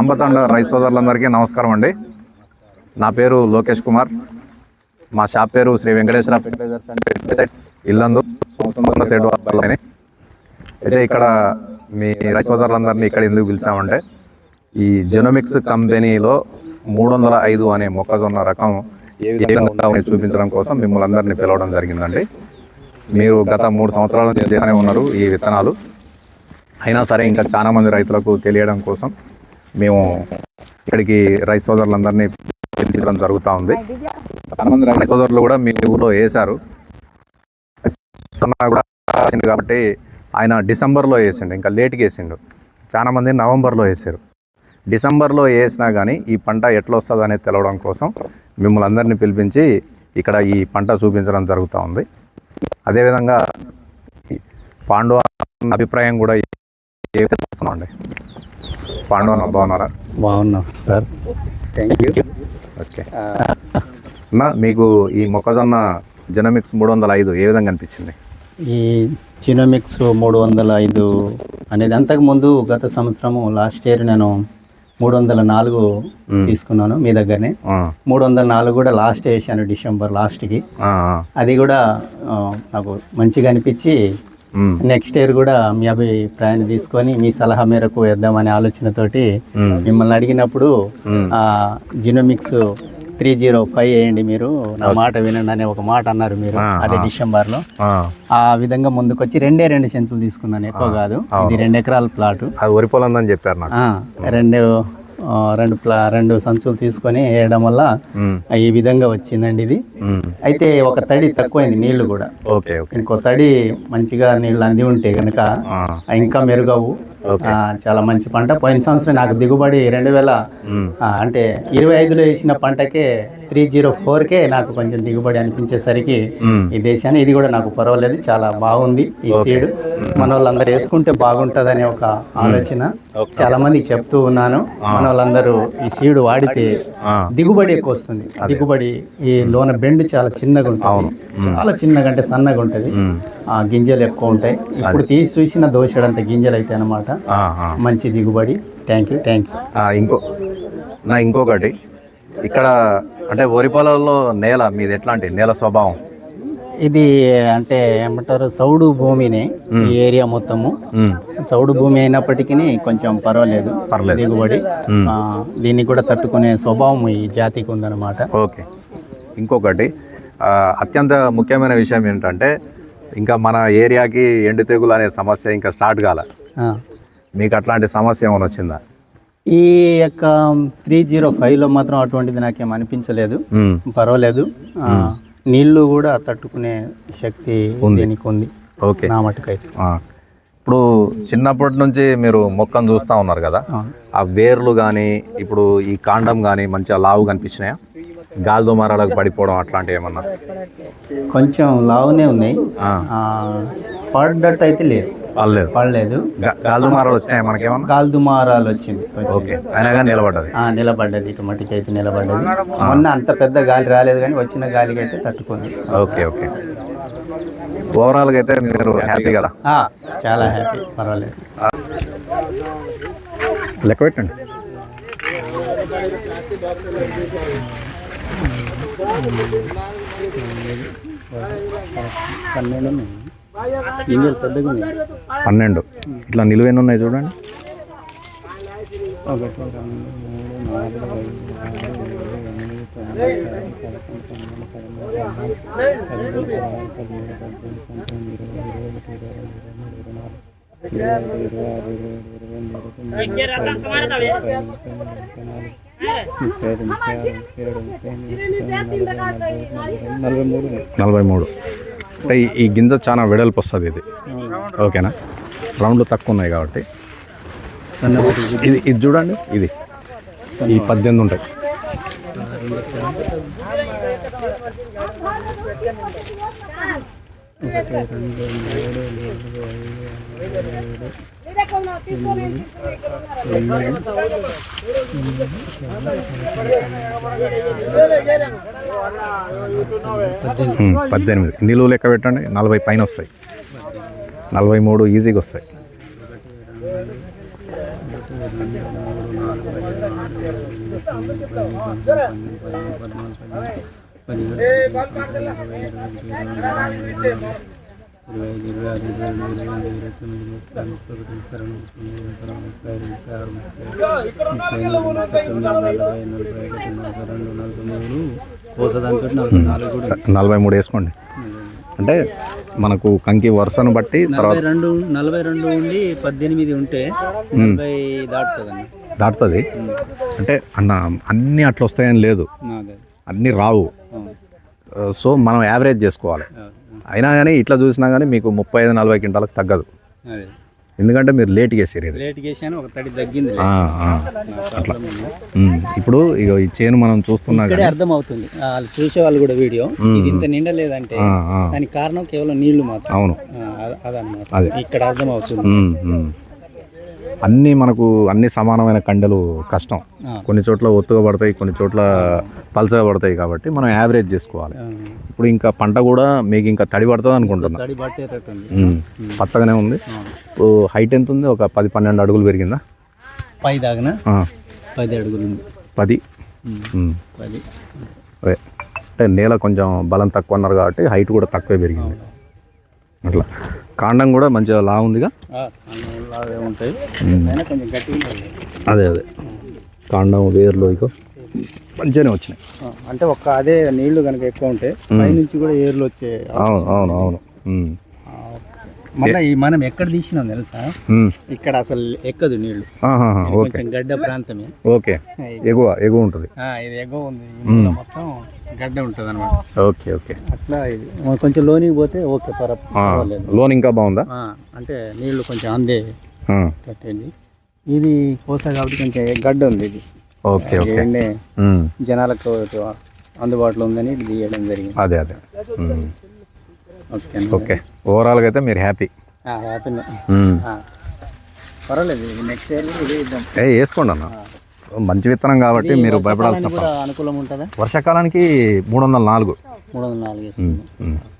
అంబతండ రైతు సోదరులందరికీ నమస్కారం అండి. నా పేరు లోకేష్ కుమార్. మా షాప్ పేరు Shri Venkateswara fertilizers and pesticides Yellandu side. అయితే ఇక్కడ మీ రైతు సోదరులందరినీ ఇక్కడ ఎందుకు పిలిచామంటే, ఈ జెనోమిక్స్ కంపెనీలో 305 అనే మొక్కజొన్న రకం ఏ విధంగా చూపించడం కోసం మిమ్మల్ని అందరినీ పిలవడం జరిగిందండి. మీరు గత 3 సంవత్సరాల నుంచి చేస్తూనే ఉన్నారు ఈ విత్తనాలు. అయినా సరే ఇంకా చాలా మంది రైతులకు తెలియడం కోసం మేము ఇక్కడికి రైతు సోదరులందరినీ పిలిపించడం జరుగుతూ ఉంది. చాలా మంది రైతు సోదరులు కూడా మీ ఊళ్ళో వేశారు కాబట్టి ఆయన డిసెంబర్లో వేసిండు, ఇంకా లేట్గా వేసిండు. చాలా మంది నవంబర్లో వేసారు. డిసెంబర్లో వేసినా కానీ ఈ పంట ఎట్లా వస్తుంది అనేది తెలవడం కోసం మిమ్మల్ని అందరినీ పిలిపించి ఇక్కడ ఈ పంట చూపించడం జరుగుతూ ఉంది. అదేవిధంగా పాండు అభిప్రాయం కూడా అండి. పాండు అన్న బాగున్నారా? బాగున్నా సార్, థ్యాంక్ యూ. ఓకే అన్న, మీకు ఈ మొక్కజొన్న జెనోమిక్స్ 305 ఏ విధంగా అనిపించింది? ఈ జెనోమిక్స్ 305 అనేది అంతకుముందు గత సంవత్సరము లాస్ట్ ఇయర్ నేను 304 తీసుకున్నాను మీ దగ్గరనే. 304 కూడా లాస్ట్ వేసాను డిసెంబర్ లాస్ట్కి. అది కూడా నాకు మంచిగా అనిపించి నెక్స్ట్ ఇయర్ కూడా మీ అభిప్రాయాన్ని తీసుకొని మీ సలహా మేరకు వేద్దామనే ఆలోచనతోటి మిమ్మల్ని అడిగినప్పుడు జెనోమిక్స్ 305 వేయండి, మీరు నా మాట వినండి అనే ఒక మాట అన్నారు మీరు. అదే డిసెంబర్లో ఆ విధంగా ముందుకొచ్చి 2 సెంచులు తీసుకున్నాను, ఎక్కువ కాదు. ఇది 2 ఎకరాల ప్లాట్. వరి పొలం అని చెప్పారు నాకు. రెండు సంచులు తీసుకొని వేయడం వల్ల ఈ విధంగా వచ్చిందండి ఇది. అయితే ఒక తడి తక్కువైంది, నీళ్లు కూడా. ఇంకో తడి మంచిగా నీళ్ళు అంది ఉంటే కనుక ఇంకా మెరుగవు. చాలా మంచి పంట. పోయిన సంవత్సరం నాకు దిగుబడి 2000 అంటే 25లో వేసిన పంటకే 304కే నాకు కొంచెం దిగుబడి అనిపించేసరికి ఈ దేశాన్ని ఇది కూడా నాకు పర్వాలేదు, చాలా బాగుంది ఈ సీడ్. మన వాళ్ళందరూ వేసుకుంటే బాగుంటుందనే ఒక ఆలోచన చాలా మందికి చెప్తూ ఉన్నాను. మన వాళ్ళందరూ ఈ సీడ్ వాడితే దిగుబడి ఎక్కువ వస్తుంది. దిగుబడి ఈ లోన బెండ్ చాలా చిన్నగా ఉంటుంది, చాలా చిన్నగా అంటే సన్నగా ఉంటుంది, గింజలు ఎక్కువ ఉంటాయి. ఇప్పుడు తీసి చూసిన దోషడంత గింజలు అయితే అన్నమాట. మంచి దిగుబడి. Thank you. ఇంకొకటి, ఇక్కడ అంటే వరి పొలంలో నేల మీది ఎట్లాంటి నేల స్వభావం? ఇది అంటే ఏమంటారు, సౌడు భూమిని ఈ ఏరియా మొత్తము. సౌడు భూమి అయినప్పటికీ కొంచెం పర్వాలేదు దిగుబడి. దీన్ని కూడా తట్టుకునే స్వభావం ఈ జాతికి ఉందన్నమాట. ఓకే. ఇంకొకటి అత్యంత ముఖ్యమైన విషయం ఏంటంటే, ఇంకా మన ఏరియాకి ఎండు తెగులు అనే సమస్య ఇంకా స్టార్ట్ కాల. మీకు అట్లాంటి సమస్య ఏమైనా వచ్చిందా? ఈ యొక్క 305లో మాత్రం అటువంటిది నాకేం అనిపించలేదు, పర్వాలేదు. నీళ్లు కూడా తట్టుకునే శక్తి దీనికి ఉంది. ఓకే, నా మటుకైతే. ఇప్పుడు చిన్నప్పటి నుంచి మీరు మొక్కను చూస్తూ ఉన్నారు కదా, ఆ వేర్లు కానీ ఇప్పుడు ఈ కాండం కానీ మంచిగా లావు కనిపించినాయా? గాలి దుమారాలకు పడిపోవడం అట్లాంటివి ఏమన్నా? కొంచెం లావునే ఉన్నాయి, పడ్డట్టు అయితే లేదు. పడలేదు. గాలి దుమారాలు వచ్చినాయి మనకేమన్నా? గాలి దుమారాలు వచ్చింది. ఓకే, అయినా కానీ నిలబడ్డది. ఇటు మట్టికి అయితే నిలబడ్డది. మొన్న అంత పెద్ద గాలి రాలేదు, కానీ వచ్చిన గాలికి అయితే తట్టుకుంది. ఓకే. ఓవరాల్గా అయితే మీరు హ్యాపీ కదా? చాలా హ్యాపీ, పర్వాలేదు. లెక్క పెట్టండి. గింజలు పెద్దగా ఉన్నాయి. 12 ఇట్లా నిలువెన్ని ఉన్నాయి చూడండి. 1 2 3 4 43. అంటే ఈ గింజ చాలా వెడల్పు వస్తుంది ఇది. ఓకేనా? రౌండ్లు తక్కువ ఉన్నాయి కాబట్టి. ఇది చూడండి, ఇది ఈ 18 ఉంటాయి. పద్దెనిమిది నిలువ లెక్క పెట్టండి. 40 పైన వస్తాయి, 43 ఈజీగా వస్తాయి. పోతుంది 43 వేసుకోండి. అంటే మనకు కంకి వరుసను బట్టి తర్వాత 42 ఉండి 18 ఉంటే 40 దాటుతుందండి. దాటుతుంది. అంటే అన్నీ అట్లా వస్తాయని లేదు, అన్నీ రావు. సో మనం యావరేజ్ చేసుకోవాలి. అయినా కానీ ఇట్లా చూసినా కానీ మీకు 35-40 క్వింటాలకు తగ్గదు. ఎందుకంటే మీరు లేట్గా వేసారు ఇది. ఒక తడి తగ్గింది అట్లా. ఇప్పుడు ఇక ఈ చేను మనం చూస్తున్నా కానీ అర్థం అవుతుంది, చూసే వాళ్ళు కూడా వీడియో ఇది ఇంత నిండలేదంటే దానికి కారణం కేవలం నీళ్లు మాత్రం. అవును, అదన్నమాట. అదే ఇక్కడ అర్థం అవుతుంది. అన్ని సమానమైన కండలు కష్టం. కొన్ని చోట్ల ఒత్తుగా పడతాయి, కొన్ని చోట్ల పల్చగా పడతాయి. కాబట్టి మనం యావరేజ్ చేసుకోవాలి. ఇప్పుడు ఇంకా పంట కూడా మీకు ఇంకా తడి పడుతుంది అనుకుంటున్నా. పచ్చగానే ఉంది. హైట్ ఎంత ఉంది? ఒక 10-12 అడుగులు పెరిగిందా? పై దాకా 10 అడుగులు ఉంది. 10. అదే అంటే నేల కొంచెం బలం తక్కువ అన్నారు కాబట్టి హైట్ కూడా తక్కువే పెరిగింది. అట్లా కాండం కూడా మంచిగా లా ఉందిగా. ఉంటాయి. అదే కాండం వేర్లు ఇక మంచిగానే వచ్చినాయి. అంటే అదే నీళ్లు కనుక ఎక్కువ ఉంటే పై నుంచి కూడా ఏర్లు వచ్చే. అవును. మళ్ళీ మనం ఎక్కడ తీసినాం తెలుసా, ఇక్కడ అసలు ఎక్కదు నీళ్లు. కొంచెం గడ్డ ప్రాంతమే. ఓకే, ఎగువ ఉంటుంది. ఇది ఎగువ ఉంది, మొత్తం గడ్డ ఉంటుంది అనమాట. ఓకే. అట్లా ఇది కొంచెం లోనికి పోతే ఓకే, పర్వాలేదు. లోన్ ఇంకా బాగుందా? అంటే నీళ్లు కొంచెం అందే కట్టండి. ఇది కోస కాబట్టి కొంచెం గడ్డ ఉంది. ఇది ఓకే. జనాలకు అందుబాటులో ఉందని ఇది తీయడం జరిగింది. అదే ఓకే. ఓవరాల్గా అయితే మీరు హ్యాపీ? హ్యాపీనే, పర్వాలేదు. నెక్స్ట్ ఇయర్ ఇది ఇద్దాం. వేసుకోండి అన్న, మంచి విత్తనం కాబట్టి మీరు భయపడాల్సిన. అనుకూలం ఉంటుందా? వర్షాకాలానికి 304.